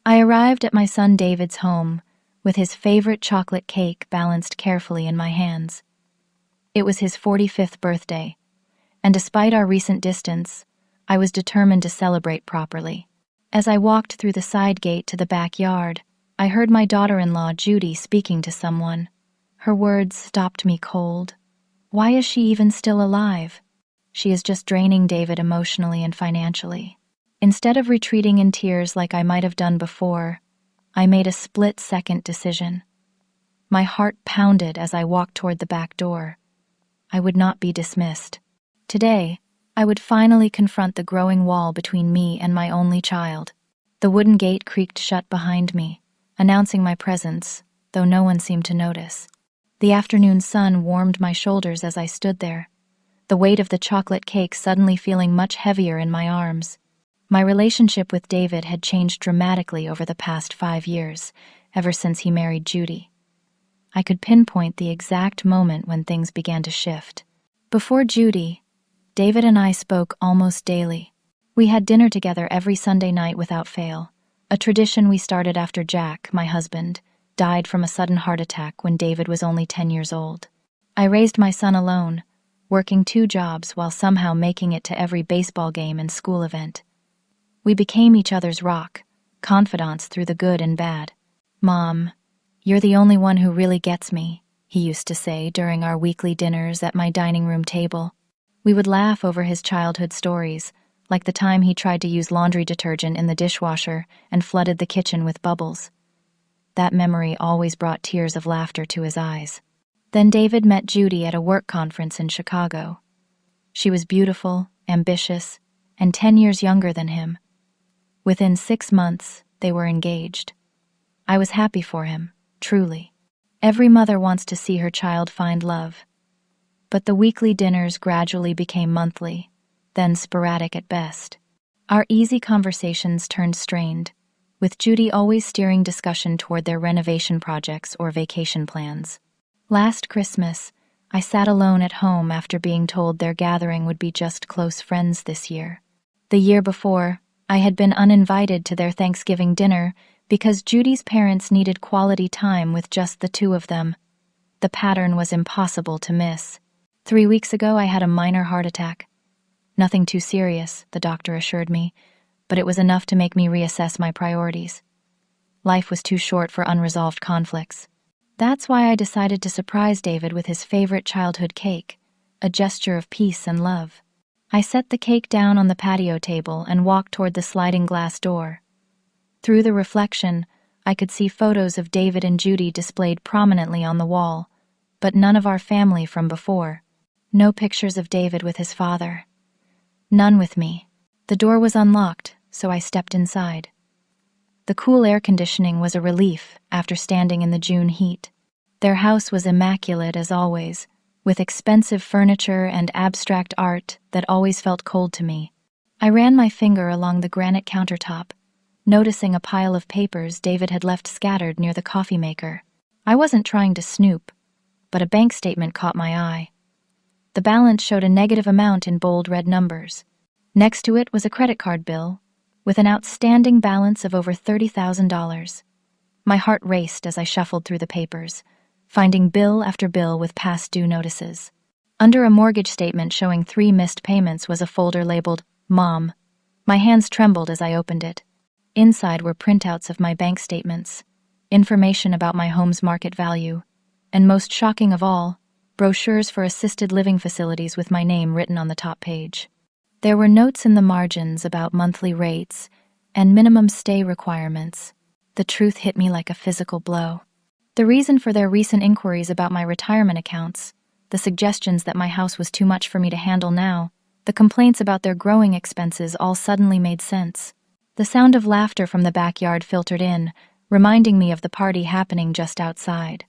I arrived at my son David's home, with his favorite chocolate cake balanced carefully in my hands. It was his 45th birthday, and despite our recent distance, I was determined to celebrate properly. As I walked through the side gate to the backyard, I heard my daughter-in-law Judy speaking to someone. Her words stopped me cold. Why is she even still alive? She is just draining David emotionally and financially. Instead of retreating in tears like I might have done before, I made a split-second decision. My heart pounded as I walked toward the back door. I would not be dismissed. Today, I would finally confront the growing wall between me and my only child. The wooden gate creaked shut behind me, announcing my presence, though no one seemed to notice. The afternoon sun warmed my shoulders as I stood there, the weight of the chocolate cake suddenly feeling much heavier in my arms. My relationship with David had changed dramatically over the past 5 years, ever since he married Judy. I could pinpoint the exact moment when things began to shift. Before Judy, David and I spoke almost daily. We had dinner together every Sunday night without fail, a tradition we started after Jack, my husband, died from a sudden heart attack when David was only 10 years old. I raised my son alone, working 2 jobs while somehow making it to every baseball game and school event. We became each other's rock, confidants through the good and bad. "Mom, you're the only one who really gets me," he used to say during our weekly dinners at my dining room table. We would laugh over his childhood stories, like the time he tried to use laundry detergent in the dishwasher and flooded the kitchen with bubbles. That memory always brought tears of laughter to his eyes. Then David met Judy at a work conference in Chicago. She was beautiful, ambitious, and 10 years younger than him. Within 6 months, they were engaged. I was happy for him, truly. Every mother wants to see her child find love. But the weekly dinners gradually became monthly, then sporadic at best. Our easy conversations turned strained, with Judy always steering discussion toward their renovation projects or vacation plans. Last Christmas, I sat alone at home after being told their gathering would be just close friends this year. The year before, I had been uninvited to their Thanksgiving dinner because Judy's parents needed quality time with just the 2 of them. The pattern was impossible to miss. 3 weeks ago, I had a minor heart attack. Nothing too serious, the doctor assured me, but it was enough to make me reassess my priorities. Life was too short for unresolved conflicts. That's why I decided to surprise David with his favorite childhood cake, a gesture of peace and love. I set the cake down on the patio table and walked toward the sliding glass door. Through the reflection, I could see photos of David and Judy displayed prominently on the wall, but none of our family from before. No pictures of David with his father. None with me. The door was unlocked, so I stepped inside. The cool air conditioning was a relief after standing in the June heat. Their house was immaculate as always, with expensive furniture and abstract art that always felt cold to me. I ran my finger along the granite countertop, noticing a pile of papers David had left scattered near the coffee maker. I wasn't trying to snoop, but a bank statement caught my eye. The balance showed a negative amount in bold red numbers. Next to it was a credit card bill, with an outstanding balance of over $30,000. My heart raced as I shuffled through the papers, finding bill after bill with past due notices. Under a mortgage statement showing 3 missed payments was a folder labeled Mom. My hands trembled as I opened it. Inside were printouts of my bank statements, information about my home's market value, and most shocking of all, brochures for assisted living facilities with my name written on the top page. There were notes in the margins about monthly rates and minimum stay requirements. The truth hit me like a physical blow. The reason for their recent inquiries about my retirement accounts, the suggestions that my house was too much for me to handle now, the complaints about their growing expenses all suddenly made sense. The sound of laughter from the backyard filtered in, reminding me of the party happening just outside.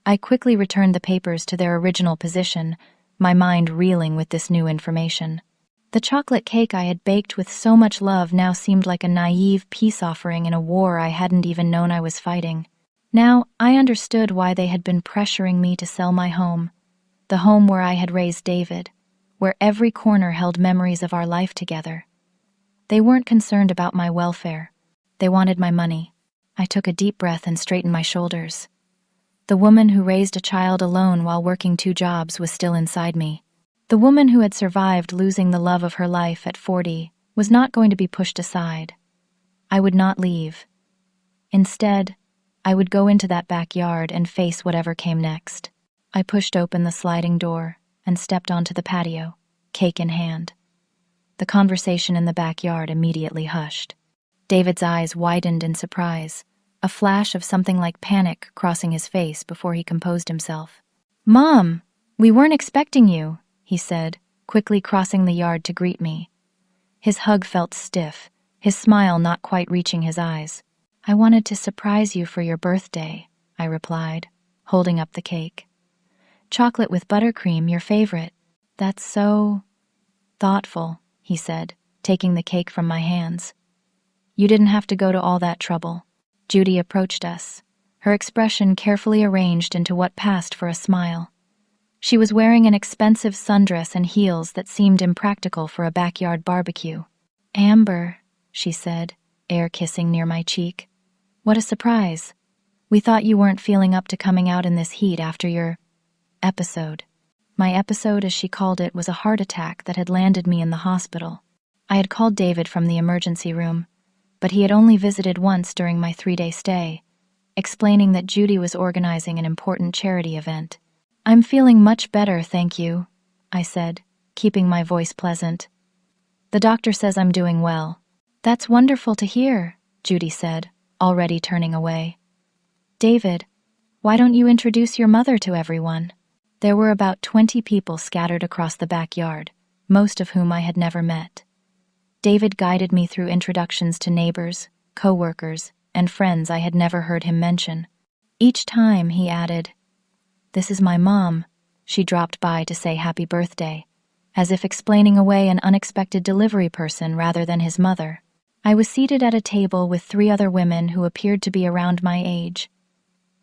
I quickly returned the papers to their original position, my mind reeling with this new information. The chocolate cake I had baked with so much love now seemed like a naive peace offering in a war I hadn't even known I was fighting. Now, I understood why they had been pressuring me to sell my home, the home where I had raised David, where every corner held memories of our life together. They weren't concerned about my welfare. They wanted my money. I took a deep breath and straightened my shoulders. The woman who raised a child alone while working 2 jobs was still inside me. The woman who had survived losing the love of her life at 40 was not going to be pushed aside. I would not leave. Instead, I would go into that backyard and face whatever came next. I pushed open the sliding door and stepped onto the patio, cake in hand. The conversation in the backyard immediately hushed. David's eyes widened in surprise, a flash of something like panic crossing his face before he composed himself. "Mom, we weren't expecting you," he said, quickly crossing the yard to greet me. His hug felt stiff, his smile not quite reaching his eyes. "I wanted to surprise you for your birthday," I replied, holding up the cake. "Chocolate with buttercream, your favorite." "That's so thoughtful," he said, taking the cake from my hands. "You didn't have to go to all that trouble." Judy approached us, her expression carefully arranged into what passed for a smile. She was wearing an expensive sundress and heels that seemed impractical for a backyard barbecue. "Amber," she said, air kissing near my cheek. "What a surprise. We thought you weren't feeling up to coming out in this heat after your episode." My episode, as she called it, was a heart attack that had landed me in the hospital. I had called David from the emergency room, but he had only visited once during my 3-day stay, explaining that Judy was organizing an important charity event. "I'm feeling much better, thank you," I said, keeping my voice pleasant. "The doctor says I'm doing well." "That's wonderful to hear," Judy said, already turning away. "David, why don't you introduce your mother to everyone?" There were about 20 people scattered across the backyard, most of whom I had never met. David guided me through introductions to neighbors, co-workers, and friends I had never heard him mention. Each time he added, "This is my mom. She dropped by to say happy birthday," as if explaining away an unexpected delivery person rather than his mother. I was seated at a table with 3 other women who appeared to be around my age.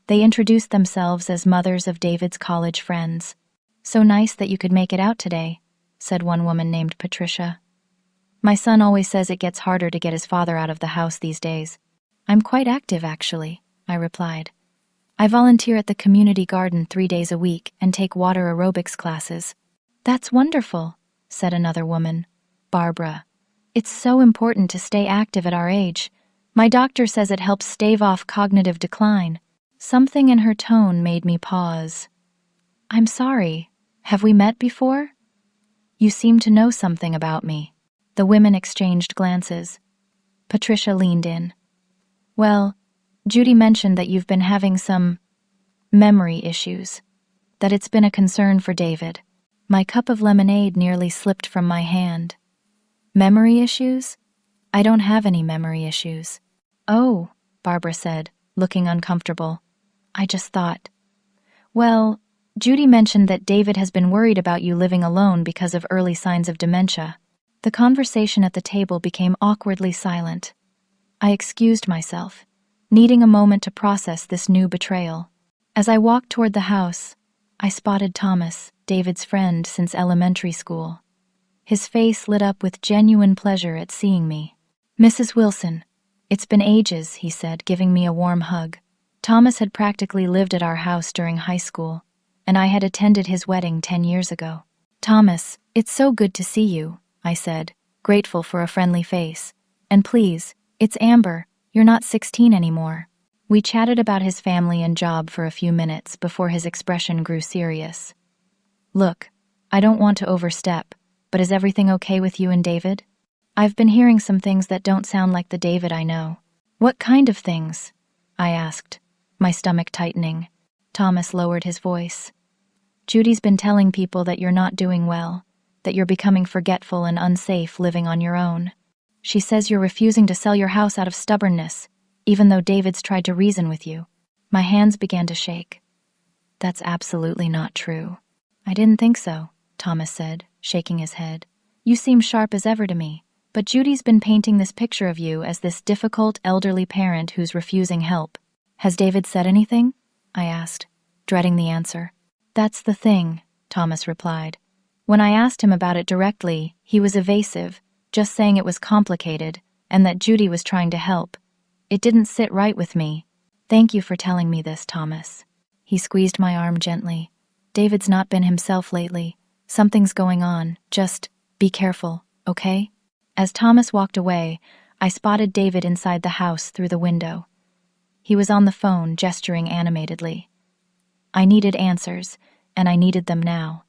They introduced themselves as mothers of David's college friends. "So nice that you could make it out today," said one woman named Patricia. "My son always says it gets harder to get his father out of the house these days." "I'm quite active, actually," I replied. "I volunteer at the community garden 3 days a week and take water aerobics classes." "That's wonderful," said another woman, Barbara. "It's so important to stay active at our age. My doctor says it helps stave off cognitive decline." Something in her tone made me pause. "I'm sorry. Have we met before?" "You seem to know something about me." The women exchanged glances. Patricia leaned in. "Well, Judy mentioned that you've been having some memory issues, that it's been a concern for David." My cup of lemonade nearly slipped from my hand. "Memory issues? I don't have any memory issues." "Oh," Barbara said, looking uncomfortable. "I just thought." "Well, Judy mentioned that David has been worried about you living alone because of early signs of dementia." The conversation at the table became awkwardly silent. I excused myself, needing a moment to process this new betrayal. As I walked toward the house, I spotted Thomas, David's friend since elementary school. His face lit up with genuine pleasure at seeing me. "Mrs. Wilson, it's been ages," he said, giving me a warm hug. Thomas had practically lived at our house during high school, and I had attended his wedding 10 years ago. "Thomas, it's so good to see you," I said, grateful for a friendly face. "And please, it's Amber, you're not 16 anymore." We chatted about his family and job for a few minutes before his expression grew serious. "Look, I don't want to overstep, but is everything okay with you and David? I've been hearing some things that don't sound like the David I know." "What kind of things?" I asked, my stomach tightening. Thomas lowered his voice. "Judy's been telling people that you're not doing well, that you're becoming forgetful and unsafe living on your own. She says you're refusing to sell your house out of stubbornness, even though David's tried to reason with you." My hands began to shake. "That's absolutely not true." "I didn't think so," Thomas said, shaking his head. "You seem sharp as ever to me, but Judy's been painting this picture of you as this difficult elderly parent who's refusing help." "Has David said anything?" I asked, dreading the answer. "That's the thing," Thomas replied. "When I asked him about it directly, he was evasive, just saying it was complicated, and that Judy was trying to help, It didn't sit right with me. Thank you for telling me this, Thomas. He squeezed my arm gently. David's not been himself lately. Something's going on. Just be careful, okay? As Thomas walked away, I spotted David inside the house through the window. He was on the phone, gesturing animatedly. I needed answers, and I needed them now.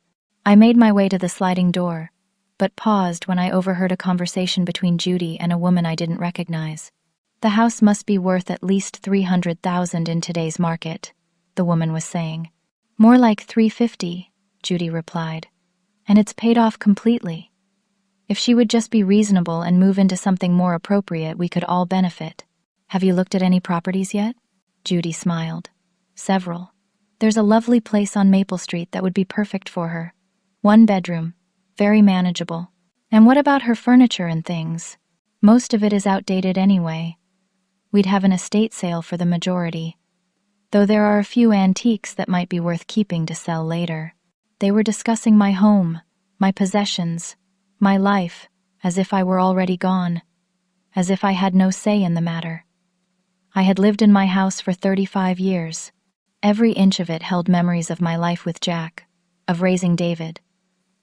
I made my way to the sliding door, but paused when I overheard a conversation between Judy and a woman I didn't recognize. The house must be worth at least $300,000 in today's market, the woman was saying. More like $350, Judy replied. And it's paid off completely. If she would just be reasonable and move into something more appropriate, we could all benefit. Have you looked at any properties yet? Judy smiled. Several. There's a lovely place on Maple Street that would be perfect for her. 1 bedroom. Very manageable. And what about her furniture and things? Most of it is outdated anyway. We'd have an estate sale for the majority. Though there are a few antiques that might be worth keeping to sell later. They were discussing my home, my possessions, my life, as if I were already gone. As if I had no say in the matter. I had lived in my house for 35 years. Every inch of it held memories of my life with Jack, of raising David.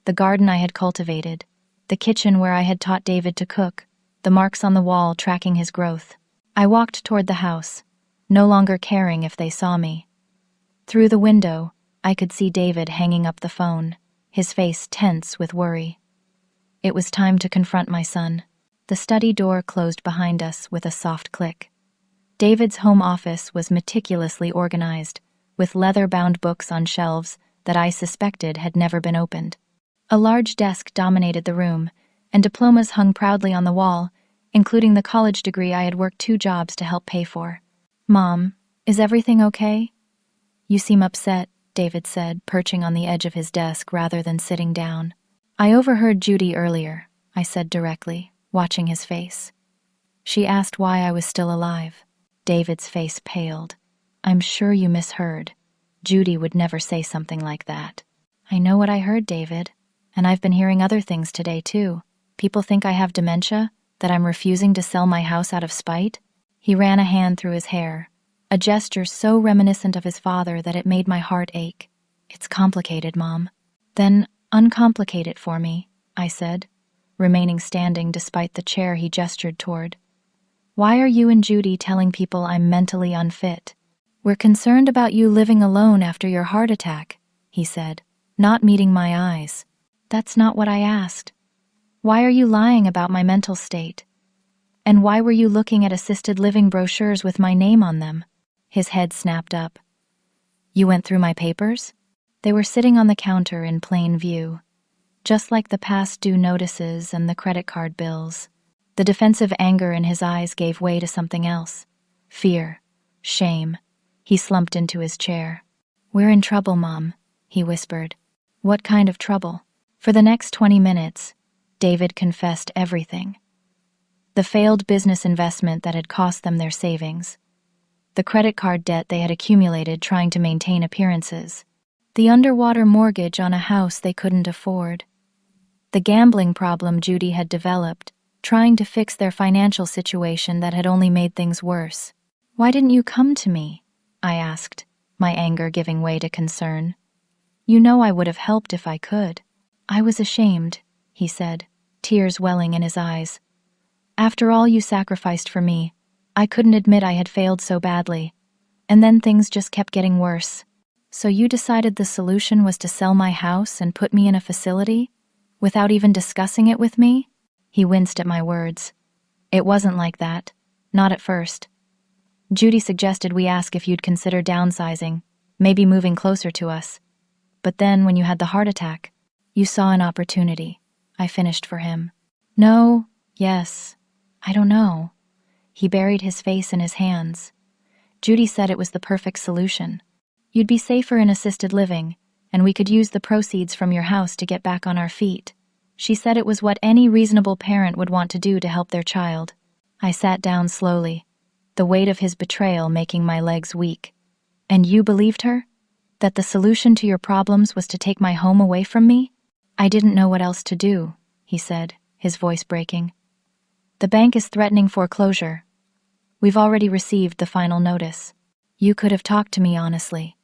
The garden I had cultivated, the kitchen where I had taught David to cook, the marks on the wall tracking his growth. I walked toward the house, no longer caring if they saw me. Through the window, I could see David hanging up the phone, his face tense with worry. It was time to confront my son. The study door closed behind us with a soft click. David's home office was meticulously organized, with leather-bound books on shelves that I suspected had never been opened. A large desk dominated the room, and diplomas hung proudly on the wall, including the college degree I had worked 2 jobs to help pay for. Mom, is everything okay? You seem upset, David said, perching on the edge of his desk rather than sitting down. I overheard Judy earlier, I said directly, watching his face. She asked why I was still alive. David's face paled. I'm sure you misheard. Judy would never say something like that. I know what I heard, David, and I've been hearing other things today too. People think I have dementia, that I'm refusing to sell my house out of spite. He ran a hand through his hair, a gesture so reminiscent of his father that it made my heart ache. It's complicated, Mom. Then uncomplicate it for me, I said, remaining standing despite the chair he gestured toward. Why are you and Judy telling people I'm mentally unfit? We're concerned about you living alone after your heart attack, he said, not meeting my eyes. That's not what I asked. Why are you lying about my mental state? And why were you looking at assisted living brochures with my name on them? His head snapped up. You went through my papers? They were sitting on the counter in plain view, just like the past due notices and the credit card bills. The defensive anger in his eyes gave way to something else. Fear. Shame. He slumped into his chair. We're in trouble, Mom, he whispered. What kind of trouble? For the next 20 minutes, David confessed everything. The failed business investment that had cost them their savings. The credit card debt they had accumulated trying to maintain appearances. The underwater mortgage on a house they couldn't afford. The gambling problem Judy had developed, trying to fix their financial situation that had only made things worse. Why didn't you come to me? I asked, my anger giving way to concern. You know I would have helped if I could. I was ashamed, he said, tears welling in his eyes. After all you sacrificed for me, I couldn't admit I had failed so badly. And then things just kept getting worse. So you decided the solution was to sell my house and put me in a facility? Without even discussing it with me? He winced at my words. It wasn't like that. Not at first. Judy suggested we ask if you'd consider downsizing, maybe moving closer to us. But then, when you had the heart attack, you saw an opportunity. I finished for him. No, yes, I don't know. He buried his face in his hands. Judy said it was the perfect solution. You'd be safer in assisted living, and we could use the proceeds from your house to get back on our feet. She said it was what any reasonable parent would want to do to help their child. I sat down slowly, the weight of his betrayal making my legs weak. And you believed her? That the solution to your problems was to take my home away from me? I didn't know what else to do, he said, his voice breaking. The bank is threatening foreclosure. We've already received the final notice. You could have talked to me honestly.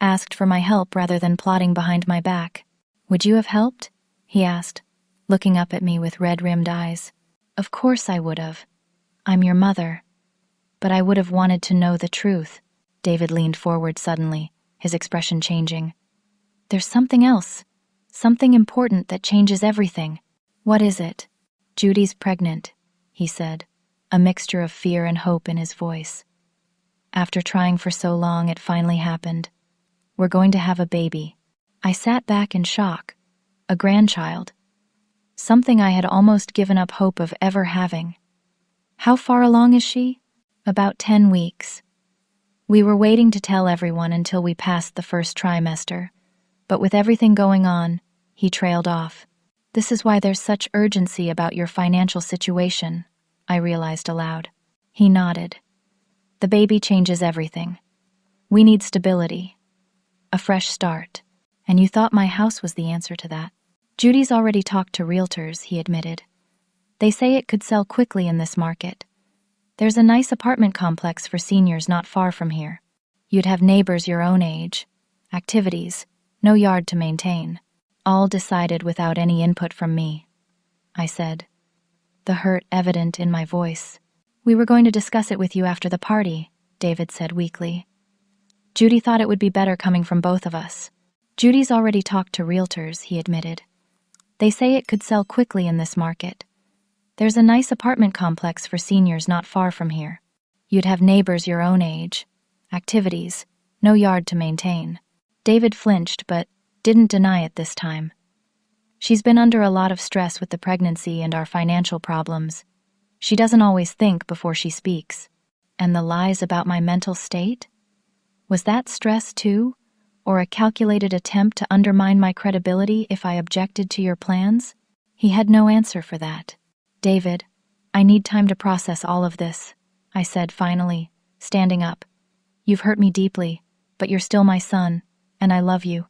Asked for my help rather than plotting behind my back. Would you have helped? He asked, looking up at me with red-rimmed eyes. Of course I would have. I'm your mother. But I would have wanted to know the truth. David leaned forward suddenly, his expression changing. There's something else. Something important that changes everything. What is it? Judy's pregnant, he said, a mixture of fear and hope in his voice. After trying for so long, it finally happened. We're going to have a baby. I sat back in shock. A grandchild. Something I had almost given up hope of ever having. How far along is she? About 10 weeks. We were waiting to tell everyone until we passed the first trimester, but with everything going on, he trailed off. This is why there's such urgency about your financial situation, I realized aloud. He nodded. The baby changes everything. We need stability. A fresh start. And you thought my house was the answer to that. Judy's already talked to realtors, he admitted. They say it could sell quickly in this market. There's a nice apartment complex for seniors not far from here. You'd have neighbors your own age, activities, no yard to maintain. All decided without any input from me, I said, the hurt evident in my voice. We were going to discuss it with you after the party, David said weakly. Judy thought it would be better coming from both of us. Judy's already talked to realtors, he admitted. They say it could sell quickly in this market. There's a nice apartment complex for seniors not far from here. You'd have neighbors your own age, activities, no yard to maintain. David flinched, but didn't deny it this time. She's been under a lot of stress with the pregnancy and our financial problems. She doesn't always think before she speaks. And the lies about my mental state? Was that stress too? Or a calculated attempt to undermine my credibility if I objected to your plans? He had no answer for that. David, I need time to process all of this, I said finally, standing up. You've hurt me deeply, but you're still my son, and I love you.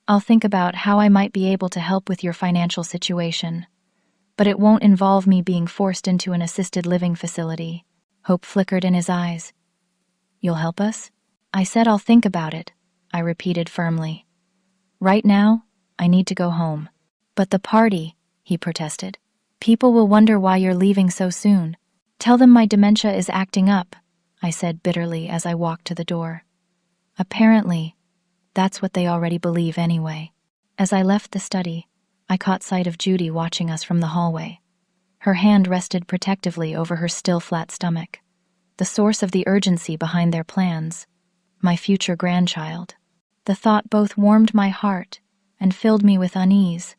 I'll think about how I might be able to help with your financial situation. But it won't involve me being forced into an assisted living facility. Hope flickered in his eyes. You'll help us? I said I'll think about it, I repeated firmly. Right now, I need to go home. But the party, he protested. People will wonder why you're leaving so soon. Tell them my dementia is acting up, I said bitterly as I walked to the door. Apparently, that's what they already believe anyway. As I left the study, I caught sight of Judy watching us from the hallway. Her hand rested protectively over her still flat stomach. The source of the urgency behind their plans, my future grandchild. The thought both warmed my heart and filled me with unease.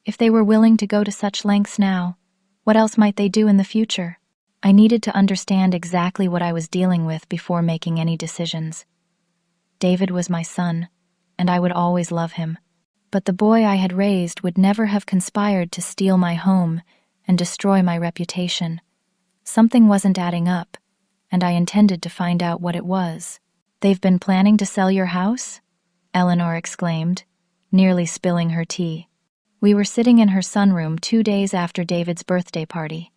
If they were willing to go to such lengths now, what else might they do in the future? I needed to understand exactly what I was dealing with before making any decisions. David was my son, and I would always love him. But the boy I had raised would never have conspired to steal my home and destroy my reputation. Something wasn't adding up, and I intended to find out what it was. They've been planning to sell your house? Eleanor exclaimed, nearly spilling her tea. We were sitting in her sunroom 2 days after David's birthday party,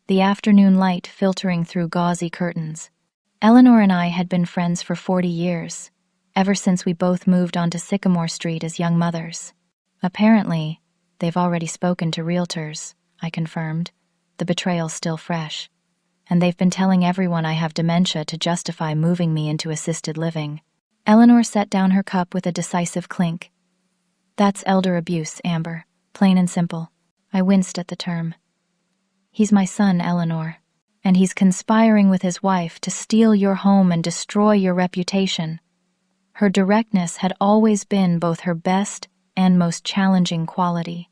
the afternoon light filtering through gauzy curtains. Eleanor and I had been friends for 40 years, ever since we both moved onto Sycamore Street as young mothers. Apparently, they've already spoken to realtors, I confirmed, the betrayal still fresh. And they've been telling everyone I have dementia to justify moving me into assisted living. Eleanor set down her cup with a decisive clink. That's elder abuse, Amber. Plain and simple. I winced at the term. He's my son, Eleanor, and he's conspiring with his wife to steal your home and destroy your reputation. Her directness had always been both her best and most challenging quality.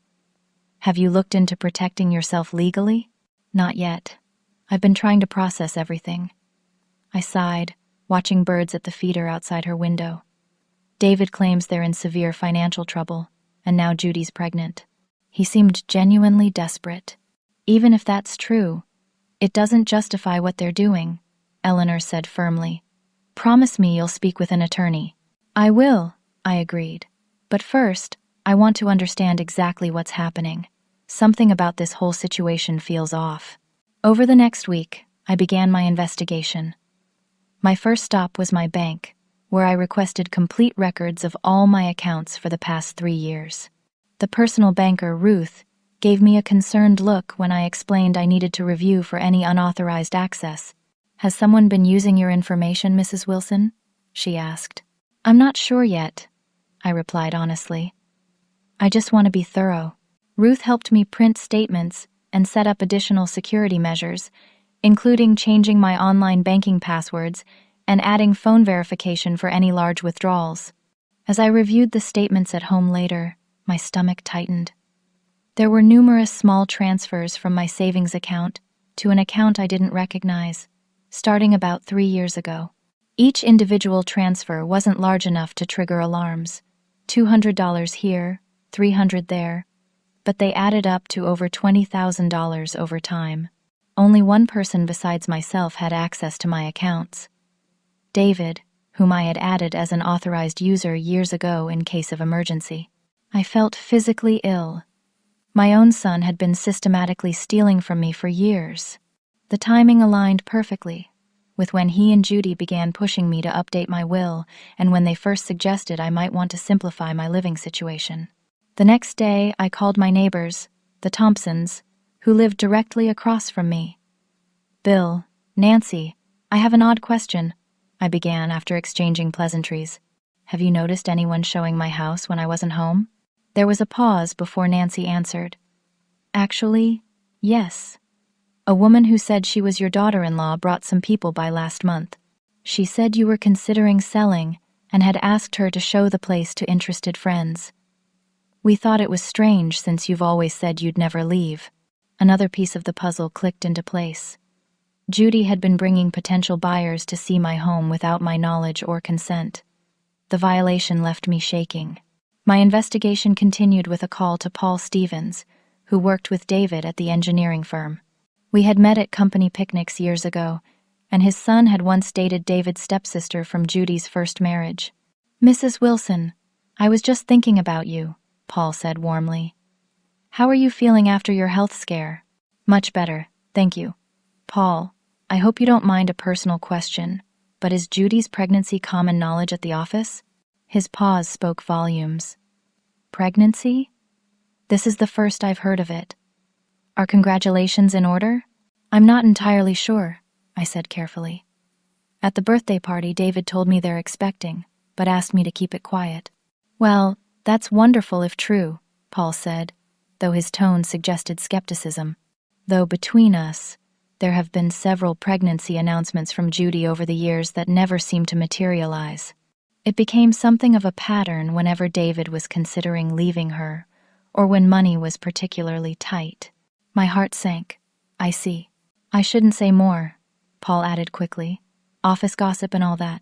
Have you looked into protecting yourself legally? Not yet. I've been trying to process everything. I sighed, watching birds at the feeder outside her window. David claims they're in severe financial trouble, and now Judy's pregnant. He seemed genuinely desperate. Even if that's true, it doesn't justify what they're doing, Eleanor said firmly. Promise me you'll speak with an attorney. I will, I agreed. But first, I want to understand exactly what's happening. Something about this whole situation feels off. Over the next week, I began my investigation. My first stop was my bank, where I requested complete records of all my accounts for the past 3 years. The personal banker, Ruth, gave me a concerned look when I explained I needed to review for any unauthorized access. "Has someone been using your information, Mrs. Wilson?" she asked. "I'm not sure yet," I replied honestly. "I just want to be thorough." Ruth helped me print statements and set up additional security measures, including changing my online banking passwords and adding phone verification for any large withdrawals. As I reviewed the statements at home later, my stomach tightened. There were numerous small transfers from my savings account to an account I didn't recognize, starting about 3 years ago. Each individual transfer wasn't large enough to trigger alarms. $200 here, $300 there, but they added up to over $20,000 over time. Only one person besides myself had access to my accounts: David, whom I had added as an authorized user years ago in case of emergency. I felt physically ill. My own son had been systematically stealing from me for years. The timing aligned perfectly with when he and Judy began pushing me to update my will and when they first suggested I might want to simplify my living situation. The next day, I called my neighbors, the Thompsons, who lived directly across from me. "Bill, Nancy, I have an odd question," I began after exchanging pleasantries. "Have you noticed anyone showing my house when I wasn't home?" There was a pause before Nancy answered. "Actually, yes. A woman who said she was your daughter-in-law brought some people by last month. She said you were considering selling and had asked her to show the place to interested friends. We thought it was strange since you've always said you'd never leave." Another piece of the puzzle clicked into place. Judy had been bringing potential buyers to see my home without my knowledge or consent. The violation left me shaking. My investigation continued with a call to Paul Stevens, who worked with David at the engineering firm. We had met at company picnics years ago, and his son had once dated David's stepsister from Judy's first marriage. "Mrs. Wilson, I was just thinking about you," Paul said warmly. "How are you feeling after your health scare?" "Much better, thank you." "Paul, I hope you don't mind a personal question, but is Judy's pregnancy common knowledge at the office?" His pause spoke volumes. "Pregnancy? This is the first I've heard of it. Are congratulations in order?" "I'm not entirely sure," I said carefully. "At the birthday party, David told me they're expecting, but asked me to keep it quiet." "Well, that's wonderful if true," Paul said, though his tone suggested skepticism. "Though between us, there have been several pregnancy announcements from Judy over the years that never seemed to materialize. It became something of a pattern whenever David was considering leaving her, or when money was particularly tight." My heart sank. "I see. I shouldn't say more," Paul added quickly. "Office gossip and all that.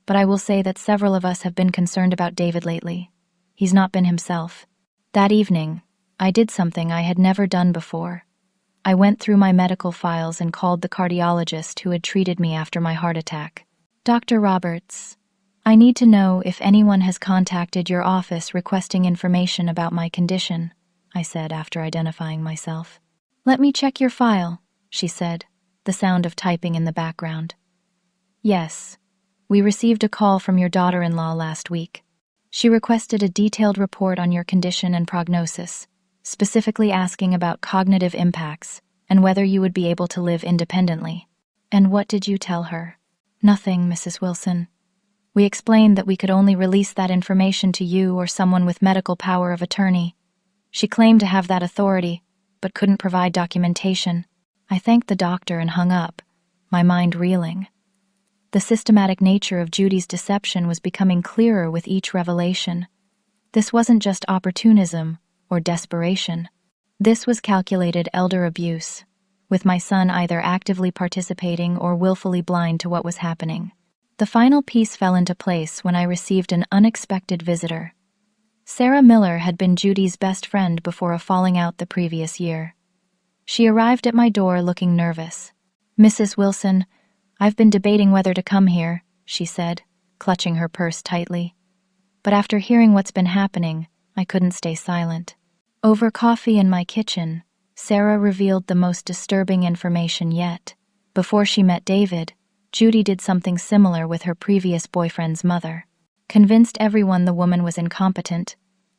But I will say that several of us have been concerned about David lately. He's not been himself." That evening, I did something I had never done before. I went through my medical files and called the cardiologist who had treated me after my heart attack. "Dr. Roberts, I need to know if anyone has contacted your office requesting information about my condition," I said after identifying myself. "Let me check your file," she said, the sound of typing in the background. "Yes, we received a call from your daughter-in-law last week. She requested a detailed report on your condition and prognosis, specifically asking about cognitive impacts and whether you would be able to live independently." "And what did you tell her?" "Nothing, Mrs. Wilson. We explained that we could only release that information to you or someone with medical power of attorney. She claimed to have that authority, but couldn't provide documentation." I thanked the doctor and hung up, my mind reeling. The systematic nature of Judy's deception was becoming clearer with each revelation. This wasn't just opportunism or desperation. This was calculated elder abuse, with my son either actively participating or willfully blind to what was happening. The final piece fell into place when I received an unexpected visitor. Sarah Miller had been Judy's best friend before a falling out the previous year. She arrived at my door looking nervous. "Mrs. Wilson, I've been debating whether to come here," she said, clutching her purse tightly. "But after hearing what's been happening, I couldn't stay silent." Over coffee in my kitchen, Sarah revealed the most disturbing information yet. Before she met David, Judy did something similar with her previous boyfriend's mother. Convinced everyone the woman was incompetent,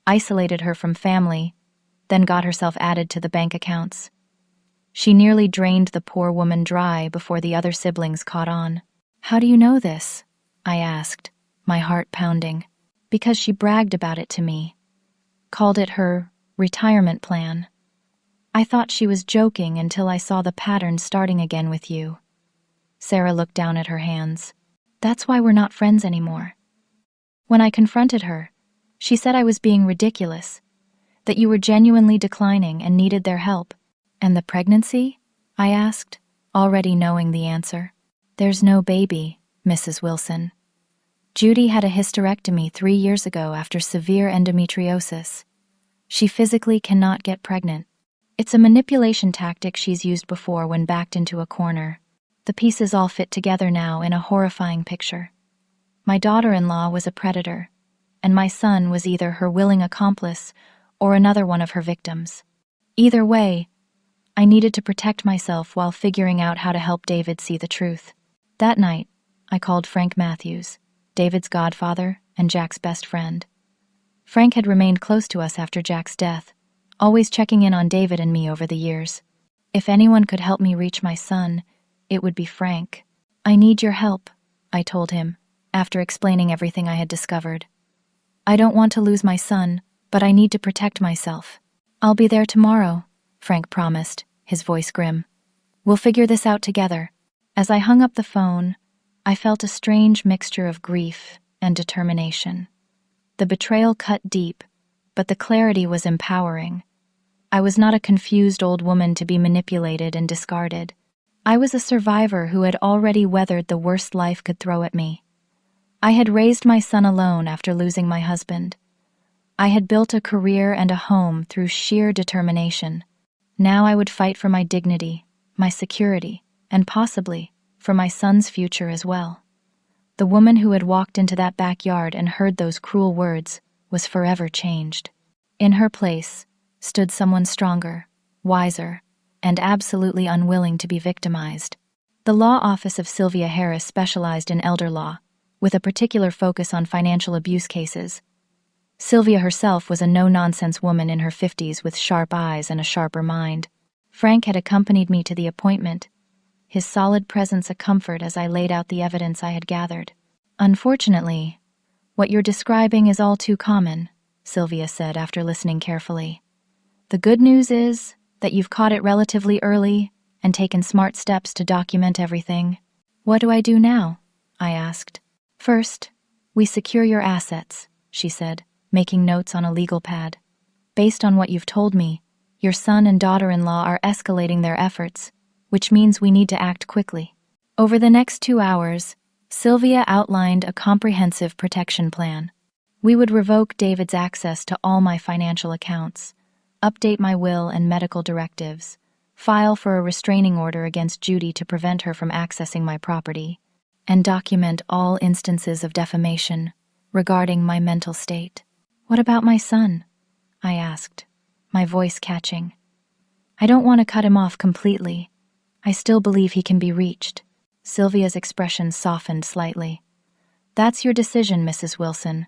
isolated her from family, then got herself added to the bank accounts. She nearly drained the poor woman dry before the other siblings caught on. "How do you know this?" I asked, my heart pounding. "Because she bragged about it to me. Called it her retirement plan. I thought she was joking until I saw the pattern starting again with you." Sarah looked down at her hands. "That's why we're not friends anymore. When I confronted her, she said I was being ridiculous, that you were genuinely declining and needed their help." "And the pregnancy?" I asked, already knowing the answer. "There's no baby, Mrs. Wilson. Judy had a hysterectomy 3 years ago after severe endometriosis. She physically cannot get pregnant. It's a manipulation tactic she's used before when backed into a corner. The pieces all fit together now in a horrifying picture. My daughter-in-law was a predator, and my son was either her willing accomplice or another one of her victims. Either way, I needed to protect myself while figuring out how to help David see the truth. That night, I called Frank Matthews, David's godfather and Jack's best friend. Frank had remained close to us after Jack's death, always checking in on David and me over the years. If anyone could help me reach my son, it would be Frank. "I need your help," I told him, after explaining everything I had discovered. "I don't want to lose my son, but I need to protect myself." "I'll be there tomorrow," Frank promised, his voice grim. "We'll figure this out together." As I hung up the phone, I felt a strange mixture of grief and determination. The betrayal cut deep, but the clarity was empowering. I was not a confused old woman to be manipulated and discarded. I was a survivor who had already weathered the worst life could throw at me. I had raised my son alone after losing my husband. I had built a career and a home through sheer determination. Now I would fight for my dignity, my security, and possibly for my son's future as well. The woman who had walked into that backyard and heard those cruel words was forever changed. In her place stood someone stronger, wiser, and absolutely unwilling to be victimized. The law office of Sylvia Harris specialized in elder law, with a particular focus on financial abuse cases. Sylvia herself was a no-nonsense woman in her 50s with sharp eyes and a sharper mind. Frank had accompanied me to the appointment, his solid presence a comfort as I laid out the evidence I had gathered. "Unfortunately, what you're describing is all too common," Sylvia said after listening carefully. "The good news is that you've caught it relatively early and taken smart steps to document everything." "What do I do now?" I asked. "First, we secure your assets," she said, making notes on a legal pad. "Based on what you've told me, your son and daughter-in-law are escalating their efforts, which means we need to act quickly." Over the next 2 hours, Sylvia outlined a comprehensive protection plan. We would revoke David's access to all my financial accounts, update my will and medical directives, file for a restraining order against Judy to prevent her from accessing my property, and document all instances of defamation regarding my mental state. "What about my son?" I asked, my voice catching. "I don't want to cut him off completely. I still believe he can be reached." Sylvia's expression softened slightly. "That's your decision, Mrs. Wilson.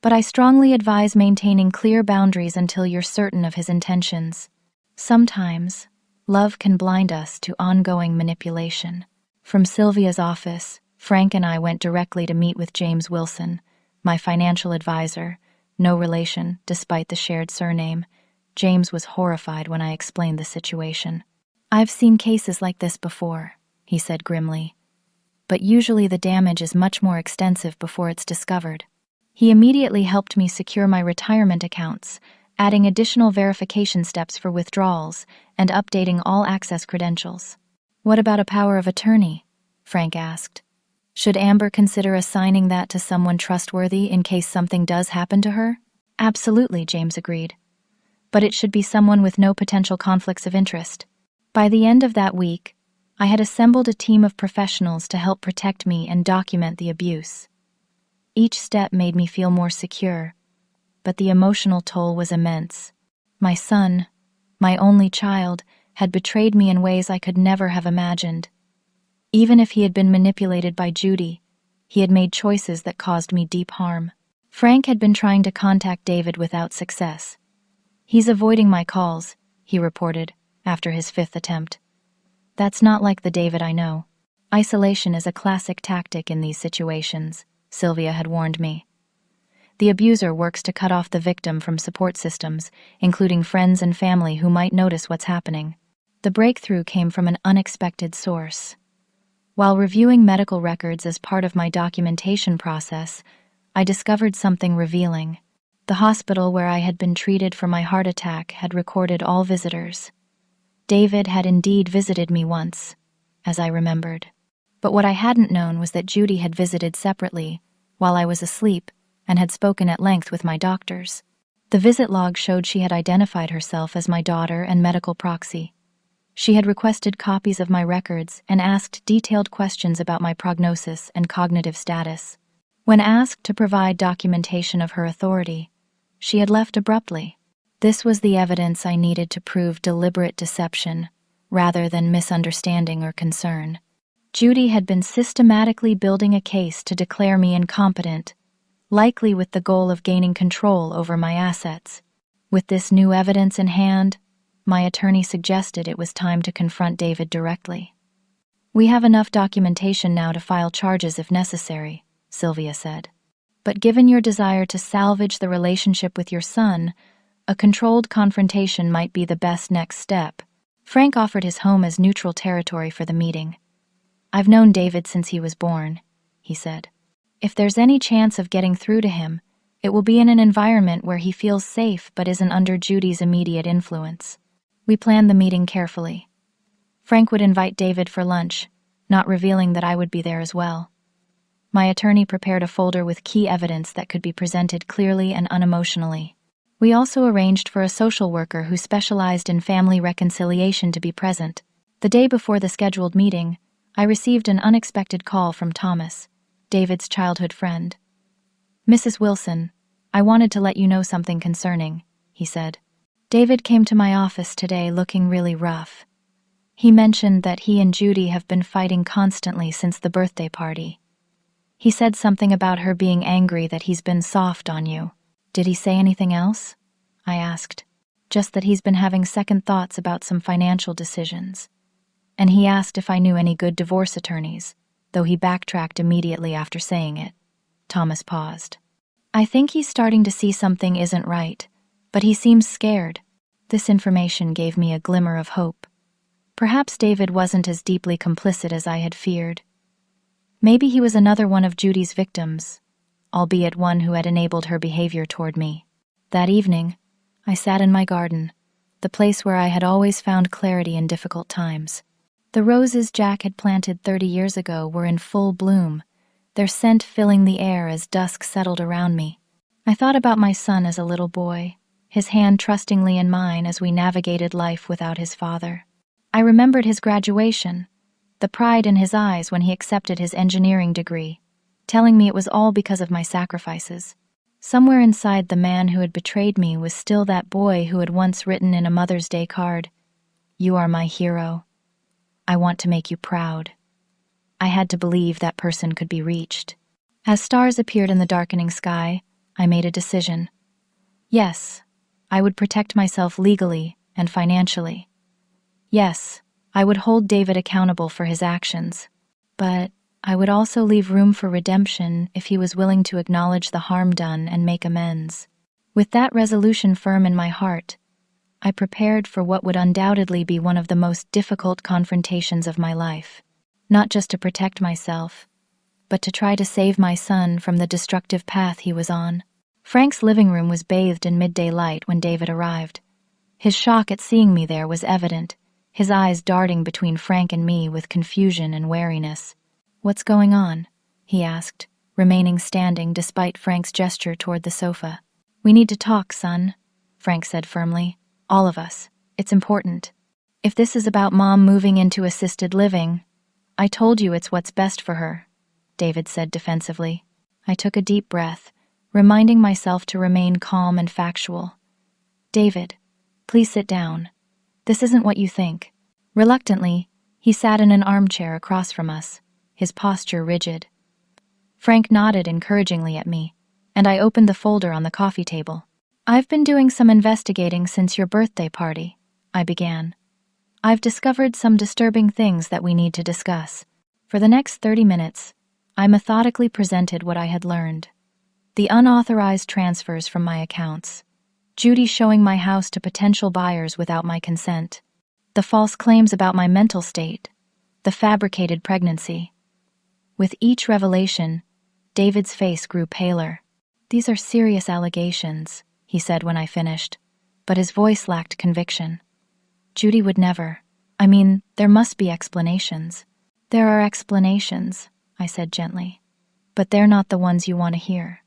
But I strongly advise maintaining clear boundaries until you're certain of his intentions. Sometimes, love can blind us to ongoing manipulation." From Sylvia's office, Frank and I went directly to meet with James Wilson, my financial advisor, no relation despite the shared surname. James was horrified when I explained the situation. "I've seen cases like this before," he said grimly. "But usually the damage is much more extensive before it's discovered." He immediately helped me secure my retirement accounts, adding additional verification steps for withdrawals and updating all access credentials. "What about a power of attorney?" Frank asked. "Should Amber consider assigning that to someone trustworthy in case something does happen to her?" "Absolutely," James agreed. "But it should be someone with no potential conflicts of interest." By the end of that week, I had assembled a team of professionals to help protect me and document the abuse. Each step made me feel more secure, but the emotional toll was immense. My son, my only child, had betrayed me in ways I could never have imagined. Even if he had been manipulated by Judy, he had made choices that caused me deep harm. Frank had been trying to contact David without success. "He's avoiding my calls," he reported, after his 5th attempt. "That's not like the David I know. Isolation is a classic tactic in these situations," Sylvia had warned me. "The abuser works to cut off the victim from support systems, including friends and family who might notice what's happening." The breakthrough came from an unexpected source. While reviewing medical records as part of my documentation process, I discovered something revealing. The hospital where I had been treated for my heart attack had recorded all visitors. David had indeed visited me once, as I remembered. But what I hadn't known was that Judy had visited separately, while I was asleep, and had spoken at length with my doctors. The visit log showed she had identified herself as my daughter and medical proxy. She had requested copies of my records and asked detailed questions about my prognosis and cognitive status. When asked to provide documentation of her authority, she had left abruptly. This was the evidence I needed to prove deliberate deception, rather than misunderstanding or concern. Judy had been systematically building a case to declare me incompetent, likely with the goal of gaining control over my assets. With this new evidence in hand, my attorney suggested it was time to confront David directly. "We have enough documentation now to file charges if necessary," Sylvia said. "But given your desire to salvage the relationship with your son, a controlled confrontation might be the best next step." Frank offered his home as neutral territory for the meeting. "I've known David since he was born," he said. "If there's any chance of getting through to him, it will be in an environment where he feels safe but isn't under Judy's immediate influence." We planned the meeting carefully. Frank would invite David for lunch, not revealing that I would be there as well. My attorney prepared a folder with key evidence that could be presented clearly and unemotionally. We also arranged for a social worker who specialized in family reconciliation to be present. The day before the scheduled meeting, I received an unexpected call from Thomas, David's childhood friend. "Mrs. Wilson, I wanted to let you know something concerning," he said. "David came to my office today looking really rough. He mentioned that he and Judy have been fighting constantly since the birthday party. He said something about her being angry that he's been soft on you." "Did he say anything else?" I asked. "Just that he's been having second thoughts about some financial decisions. And he asked if I knew any good divorce attorneys, though he backtracked immediately after saying it." Thomas paused. "I think he's starting to see something isn't right, but he seems scared." This information gave me a glimmer of hope. Perhaps David wasn't as deeply complicit as I had feared. Maybe he was another one of Judy's victims, albeit one who had enabled her behavior toward me. That evening, I sat in my garden, the place where I had always found clarity in difficult times. The roses Jack had planted 30 years ago were in full bloom, their scent filling the air as dusk settled around me. I thought about my son as a little boy, his hand trustingly in mine as we navigated life without his father. I remembered his graduation, the pride in his eyes when he accepted his engineering degree, telling me it was all because of my sacrifices. Somewhere inside the man who had betrayed me was still that boy who had once written in a Mother's Day card, "You are my hero. I want to make you proud." I had to believe that person could be reached. As stars appeared in the darkening sky, I made a decision. Yes, I would protect myself legally and financially. Yes, I would hold David accountable for his actions. But I would also leave room for redemption if he was willing to acknowledge the harm done and make amends. With that resolution firm in my heart, I prepared for what would undoubtedly be one of the most difficult confrontations of my life. Not just to protect myself, but to try to save my son from the destructive path he was on. Frank's living room was bathed in midday light when David arrived. His shock at seeing me there was evident, his eyes darting between Frank and me with confusion and wariness. "What's going on?" he asked, remaining standing despite Frank's gesture toward the sofa. "We need to talk, son," Frank said firmly. "All of us. It's important. If this is about Mom moving into assisted living, I told you it's what's best for her," David said defensively. I took a deep breath, reminding myself to remain calm and factual. "David, please sit down. This isn't what you think." Reluctantly, He sat in an armchair across from us, his posture rigid. Frank nodded encouragingly at me, and I opened the folder on the coffee table. "I've been doing some investigating since your birthday party," I began. "I've discovered some disturbing things that we need to discuss." For the next 30 minutes, I methodically presented what I had learned. The unauthorized transfers from my accounts, Judy showing my house to potential buyers without my consent, the false claims about my mental state, the fabricated pregnancy. With each revelation, David's face grew paler. "These are serious allegations," he said when I finished, but his voice lacked conviction. "Judy would never. There must be explanations." "There are explanations," I said gently, "but they're not the ones you want to hear.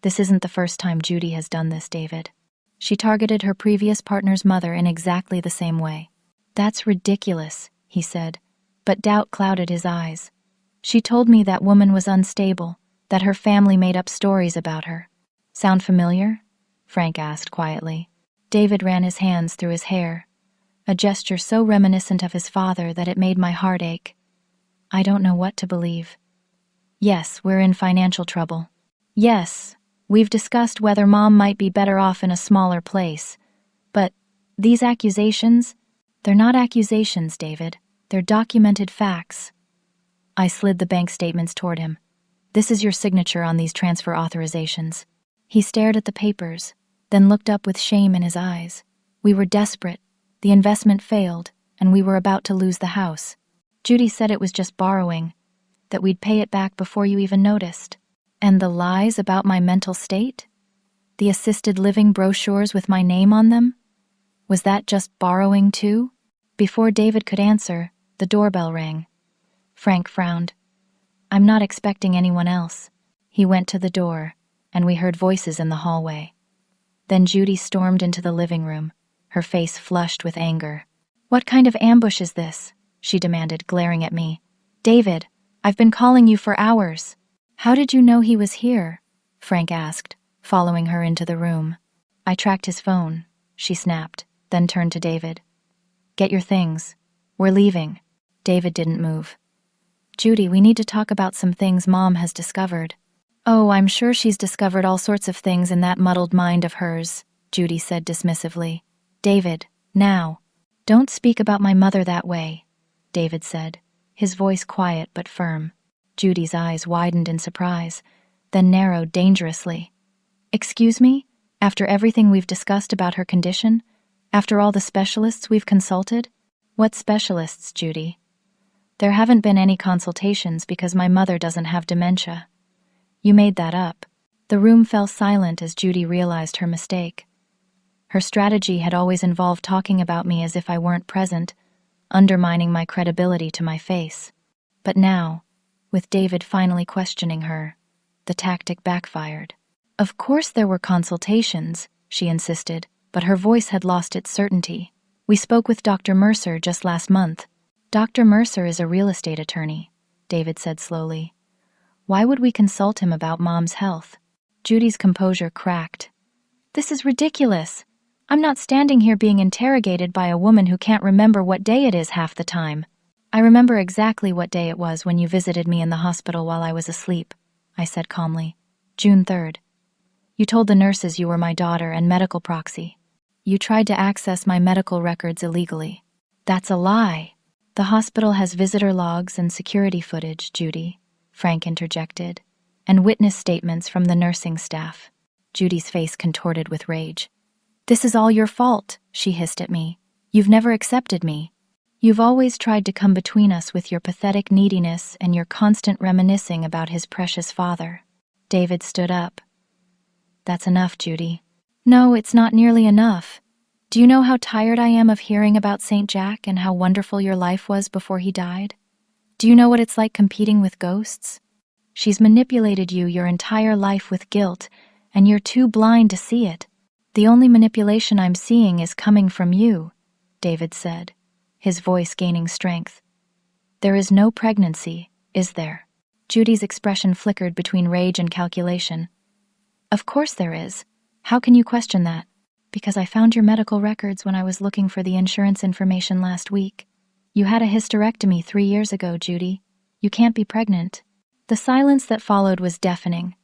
This isn't the first time Judy has done this, David. She targeted her previous partner's mother in exactly the same way." "That's ridiculous," he said, but doubt clouded his eyes. "She told me that woman was unstable, that her family made up stories about her." "Sound familiar?" Frank asked quietly. David ran his hands through his hair, a gesture so reminiscent of his father that it made my heart ache. "I don't know what to believe." "Yes, we're in financial trouble. Yes, we've discussed whether Mom might be better off in a smaller place. But these accusations, they're not accusations, David. They're documented facts." I slid the bank statements toward him. "This is your signature on these transfer authorizations." He stared at the papers, then looked up with shame in his eyes. We were desperate. The investment failed, and we were about to lose the house. Judy said it was just borrowing, that we'd pay it back before you even noticed. And the lies about my mental state? The assisted living brochures with my name on them? Was that just borrowing too? Before David could answer, the doorbell rang. Frank frowned. "I'm not expecting anyone else." He went to the door, and we heard voices in the hallway. Then Judy stormed into the living room, her face flushed with anger. "What kind of ambush is this?" she demanded, glaring at me. "David, I've been calling you for hours." "How did you know he was here?" Frank asked, following her into the room. "I tracked his phone," she snapped, then turned to David. "Get your things. We're leaving." David didn't move. "Judy, we need to talk about some things Mom has discovered." "Oh, I'm sure she's discovered all sorts of things in that muddled mind of hers," Judy said dismissively. "David, now." "Don't speak about my mother that way," David said, his voice quiet but firm. Judy's eyes widened in surprise, then narrowed dangerously. "Excuse me? After everything we've discussed about her condition? After all the specialists we've consulted?" "What specialists, Judy?" "There haven't been any consultations because my mother doesn't have dementia." "You made that up." The room fell silent as Judy realized her mistake. Her strategy had always involved talking about me as if I weren't present, undermining my credibility to my face. But now, with David finally questioning her, the tactic backfired. "Of course there were consultations," she insisted, but her voice had lost its certainty. "We spoke with Dr. Mercer just last month." "Dr. Mercer is a real estate attorney," David said slowly. "Why would we consult him about Mom's health?" Judy's composure cracked. "This is ridiculous. I'm not standing here being interrogated by a woman who can't remember what day it is half the time." "I remember exactly what day it was when you visited me in the hospital while I was asleep," I said calmly. "June 3rd. You told the nurses you were my daughter and medical proxy. You tried to access my medical records illegally." "That's a lie." "The hospital has visitor logs and security footage, Judy," Frank interjected, "and witness statements from the nursing staff." Judy's face contorted with rage. "This is all your fault," she hissed at me. "You've never accepted me. You've always tried to come between us with your pathetic neediness and your constant reminiscing about his precious father." David stood up. "That's enough, Judy." "No, it's not nearly enough. Do you know how tired I am of hearing about St. Jack and how wonderful your life was before he died? Do you know what it's like competing with ghosts? She's manipulated you your entire life with guilt, and you're too blind to see it." "The only manipulation I'm seeing is coming from you," David said, his voice gaining strength. "There is no pregnancy, is there?" Judy's expression flickered between rage and calculation. "Of course there is. How can you question that?" "Because I found your medical records when I was looking for the insurance information last week." You had a hysterectomy 3 years ago, Judy. You can't be pregnant." The silence that followed was deafening.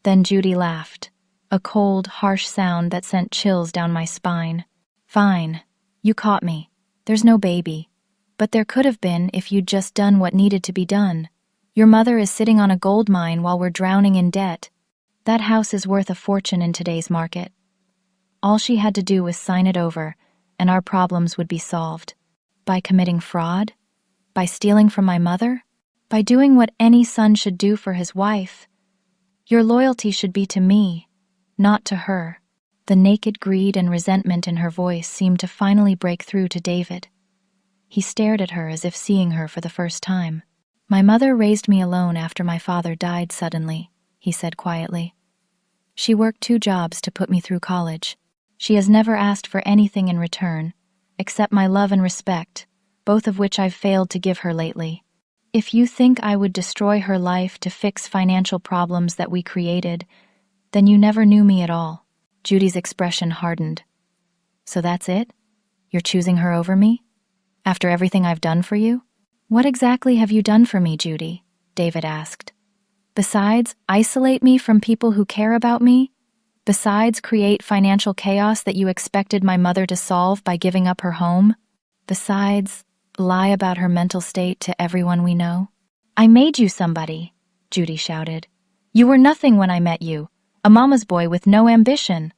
Then Judy laughed, a cold, harsh sound that sent chills down my spine. "Fine. You caught me. There's no baby. But there could have been if you'd just done what needed to be done. Your mother is sitting on a gold mine while we're drowning in debt. That house is worth a fortune in today's market. All she had to do was sign it over, and our problems would be solved. By committing fraud? By stealing from my mother? By doing what any son should do for his wife? Your loyalty should be to me, not to her." The naked greed and resentment in her voice seemed to finally break through to David. He stared at her as if seeing her for the first time. "My mother raised me alone after my father died suddenly," he said quietly. "She worked 2 jobs to put me through college. She has never asked for anything in return, except my love and respect, both of which I've failed to give her lately. If you think I would destroy her life to fix financial problems that we created, then you never knew me at all." Judy's expression hardened. "So that's it? You're choosing her over me? After everything I've done for you?" "What exactly have you done for me, Judy?" David asked. "Besides isolate me from people who care about me? Besides create financial chaos that you expected my mother to solve by giving up her home? Besides lie about her mental state to everyone we know?" "I made you somebody," Judy shouted. "You were nothing when I met you, a mama's boy with no ambition.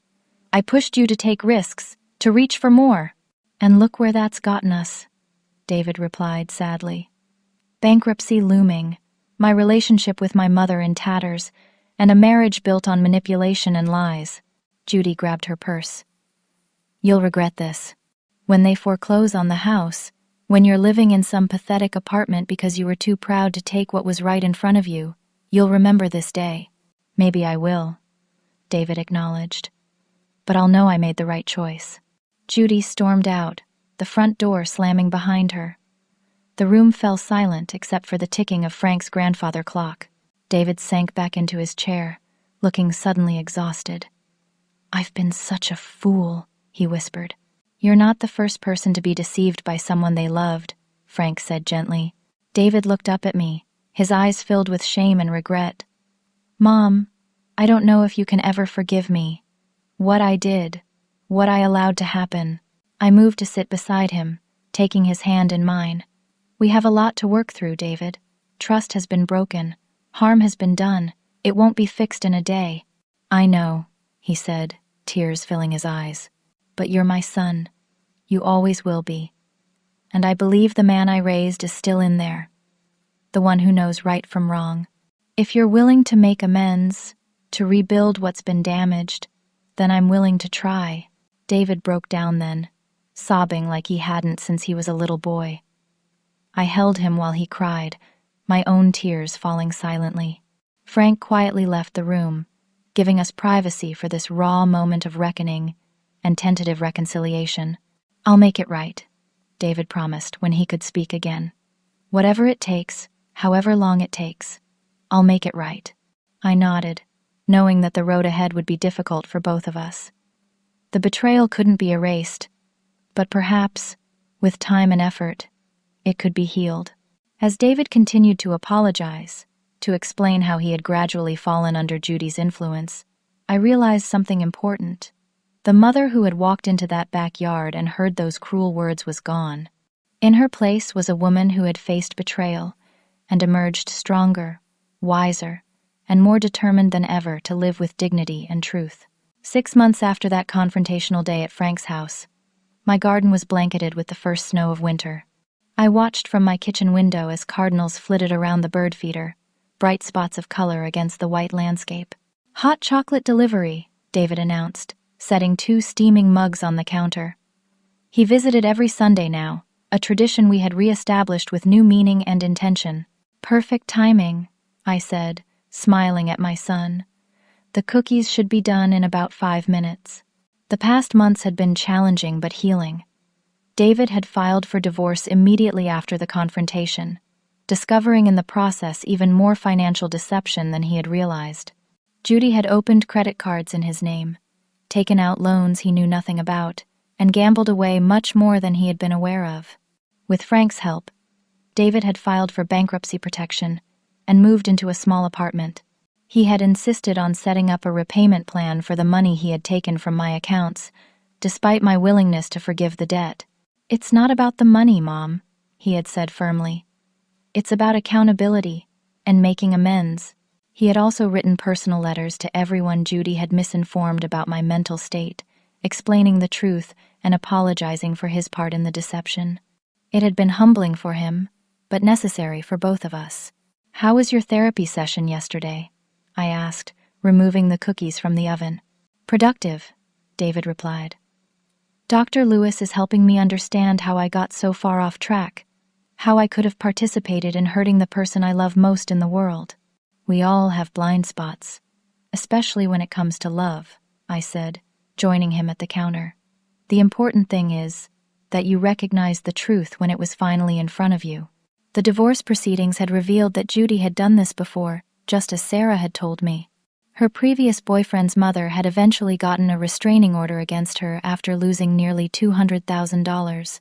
I pushed you to take risks, to reach for more. And look where that's gotten us," David replied sadly. "Bankruptcy looming, my relationship with my mother in tatters, and a marriage built on manipulation and lies." Judy grabbed her purse. "You'll regret this. When they foreclose on the house, when you're living in some pathetic apartment because you were too proud to take what was right in front of you, you'll remember this day." "Maybe I will," David acknowledged. "But I'll know I made the right choice." Judy stormed out, the front door slamming behind her. The room fell silent except for the ticking of Frank's grandfather clock. David sank back into his chair, looking suddenly exhausted. "I've been such a fool," he whispered. "You're not the first person to be deceived by someone they loved," Frank said gently. David looked up at me, his eyes filled with shame and regret. "Mom, I don't know if you can ever forgive me. What I did, what I allowed to happen." I moved to sit beside him, taking his hand in mine. "We have a lot to work through, David. Trust has been broken. Harm has been done. It won't be fixed in a day." "I know," he said, tears filling his eyes. "But you're my son. You always will be. And I believe the man I raised is still in there. The one who knows right from wrong. If you're willing to make amends, to rebuild what's been damaged, then I'm willing to try." David broke down then, sobbing like he hadn't since he was a little boy. I held him while he cried, my own tears falling silently. Frank quietly left the room, giving us privacy for this raw moment of reckoning and tentative reconciliation. "I'll make it right," David promised when he could speak again. "Whatever it takes, however long it takes, I'll make it right." I nodded, knowing that the road ahead would be difficult for both of us. The betrayal couldn't be erased, but perhaps, with time and effort, it could be healed. As David continued to apologize, to explain how he had gradually fallen under Judy's influence, I realized something important. The mother who had walked into that backyard and heard those cruel words was gone. In her place was a woman who had faced betrayal and emerged stronger, wiser, and more determined than ever to live with dignity and truth. 6 months after that confrontational day at Frank's house, my garden was blanketed with the first snow of winter. I watched from my kitchen window as cardinals flitted around the bird feeder, bright spots of color against the white landscape. "Hot chocolate delivery," David announced, setting 2 steaming mugs on the counter. He visited every Sunday now, a tradition we had re-established with new meaning and intention. "Perfect timing," I said, smiling at my son. "The cookies should be done in about 5 minutes." The past months had been challenging but healing. David had filed for divorce immediately after the confrontation, discovering in the process even more financial deception than he had realized. Judy had opened credit cards in his name, taken out loans he knew nothing about, and gambled away much more than he had been aware of. With Frank's help, David had filed for bankruptcy protection and moved into a small apartment. He had insisted on setting up a repayment plan for the money he had taken from my accounts, despite my willingness to forgive the debt. "It's not about the money, Mom," he had said firmly. "It's about accountability and making amends." He had also written personal letters to everyone Judy had misinformed about my mental state, explaining the truth and apologizing for his part in the deception. It had been humbling for him, but necessary for both of us. "How was your therapy session yesterday?" I asked, removing the cookies from the oven. "Productive," David replied. "Dr. Lewis is helping me understand how I got so far off track, how I could have participated in hurting the person I love most in the world. We all have blind spots, especially when it comes to love," I said, joining him at the counter. "The important thing is that you recognized the truth when it was finally in front of you." The divorce proceedings had revealed that Judy had done this before, just as Sarah had told me. Her previous boyfriend's mother had eventually gotten a restraining order against her after losing nearly $200,000.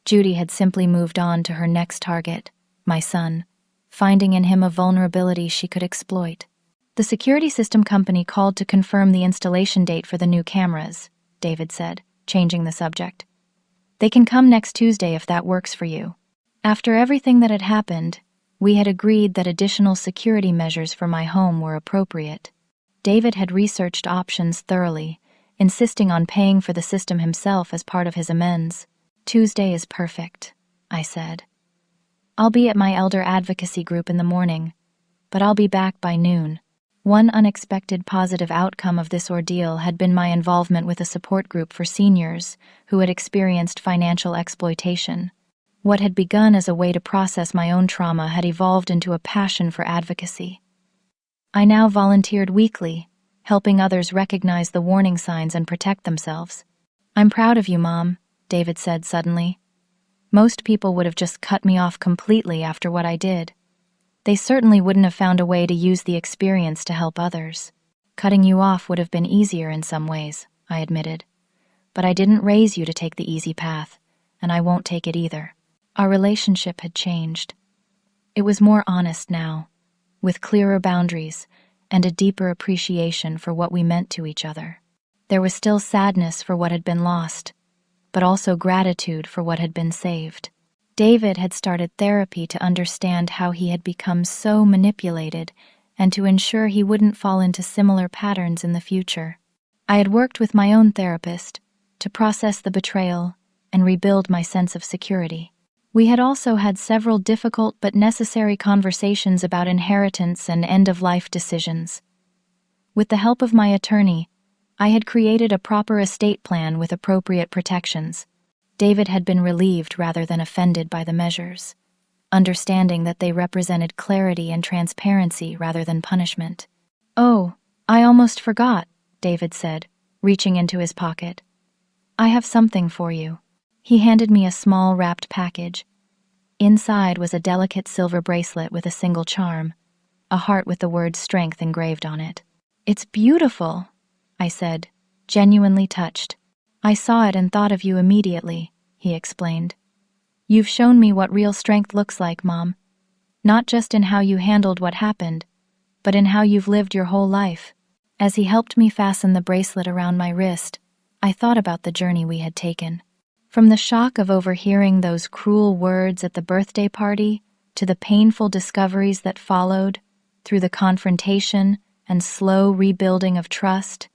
Judy had simply moved on to her next target, my son, finding in him a vulnerability she could exploit. "The security system company called to confirm the installation date for the new cameras," David said, changing the subject. "They can come next Tuesday if that works for you." After everything that had happened, we had agreed that additional security measures for my home were appropriate. David had researched options thoroughly, insisting on paying for the system himself as part of his amends. "Tuesday is perfect," I said. "I'll be at my elder advocacy group in the morning, but I'll be back by noon." One unexpected positive outcome of this ordeal had been my involvement with a support group for seniors who had experienced financial exploitation. What had begun as a way to process my own trauma had evolved into a passion for advocacy. I now volunteered weekly, helping others recognize the warning signs and protect themselves. "I'm proud of you, Mom," David said suddenly. "Most people would have just cut me off completely after what I did. They certainly wouldn't have found a way to use the experience to help others. Cutting you off would have been easier in some ways," I admitted. "But I didn't raise you to take the easy path, and I won't take it either." Our relationship had changed. It was more honest now, with clearer boundaries and a deeper appreciation for what we meant to each other. There was still sadness for what had been lost, but also gratitude for what had been saved. David had started therapy to understand how he had become so manipulated and to ensure he wouldn't fall into similar patterns in the future. I had worked with my own therapist to process the betrayal and rebuild my sense of security. We had also had several difficult but necessary conversations about inheritance and end-of-life decisions. With the help of my attorney, I had created a proper estate plan with appropriate protections. David had been relieved rather than offended by the measures, understanding that they represented clarity and transparency rather than punishment. "Oh, I almost forgot," David said, reaching into his pocket. "I have something for you." He handed me a small wrapped package. Inside was a delicate silver bracelet with a single charm, a heart with the word strength engraved on it. "It's beautiful," I said, genuinely touched. "I saw it and thought of you immediately," he explained. "You've shown me what real strength looks like, Mom. Not just in how you handled what happened, but in how you've lived your whole life." As he helped me fasten the bracelet around my wrist, I thought about the journey we had taken. From the shock of overhearing those cruel words at the birthday party, to the painful discoveries that followed, through the confrontation and slow rebuilding of trust,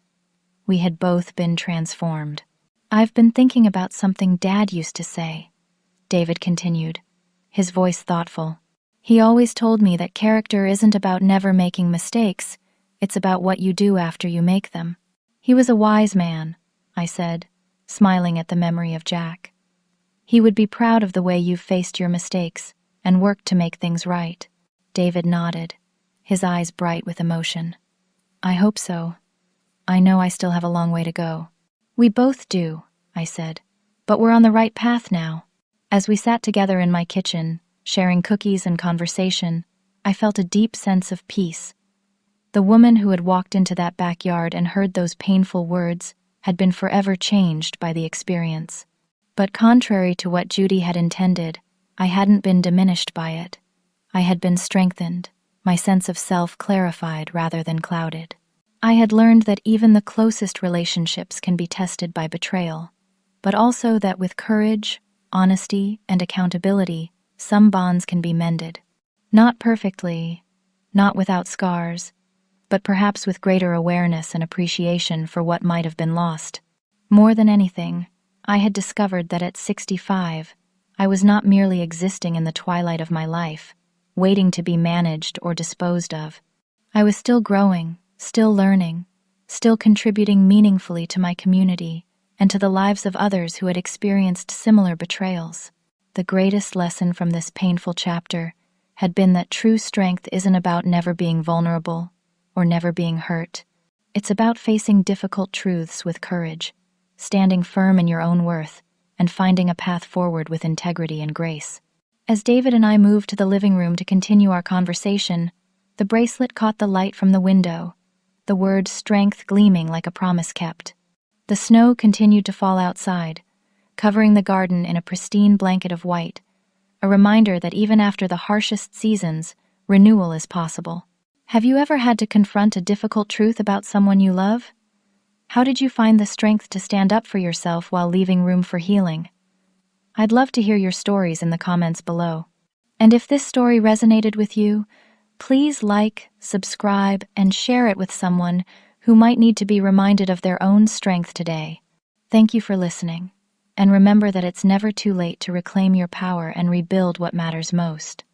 we had both been transformed. "I've been thinking about something Dad used to say," David continued, his voice thoughtful. "He always told me that character isn't about never making mistakes, it's about what you do after you make them." "He was a wise man," I said, smiling at the memory of Jack. "He would be proud of the way you've faced your mistakes and worked to make things right." David nodded, his eyes bright with emotion. "I hope so. I know I still have a long way to go." "We both do," I said, "but we're on the right path now." As we sat together in my kitchen, sharing cookies and conversation, I felt a deep sense of peace. The woman who had walked into that backyard and heard those painful words had been forever changed by the experience. But contrary to what Judy had intended, I hadn't been diminished by it. I had been strengthened, my sense of self clarified rather than clouded. I had learned that even the closest relationships can be tested by betrayal, but also that with courage, honesty, and accountability, some bonds can be mended. Not perfectly, not without scars, but perhaps with greater awareness and appreciation for what might have been lost. More than anything, I had discovered that at 65, I was not merely existing in the twilight of my life, waiting to be managed or disposed of. I was still growing, still learning, still contributing meaningfully to my community and to the lives of others who had experienced similar betrayals. The greatest lesson from this painful chapter had been that true strength isn't about never being vulnerable or never being hurt. It's about facing difficult truths with courage, standing firm in your own worth, and finding a path forward with integrity and grace. As David and I moved to the living room to continue our conversation, the bracelet caught the light from the window, the word strength gleaming like a promise kept. The snow continued to fall outside, covering the garden in a pristine blanket of white, a reminder that even after the harshest seasons, renewal is possible. Have you ever had to confront a difficult truth about someone you love? How did you find the strength to stand up for yourself while leaving room for healing? I'd love to hear your stories in the comments below. And if this story resonated with you, please like, subscribe, and share it with someone who might need to be reminded of their own strength today. Thank you for listening, and remember that it's never too late to reclaim your power and rebuild what matters most.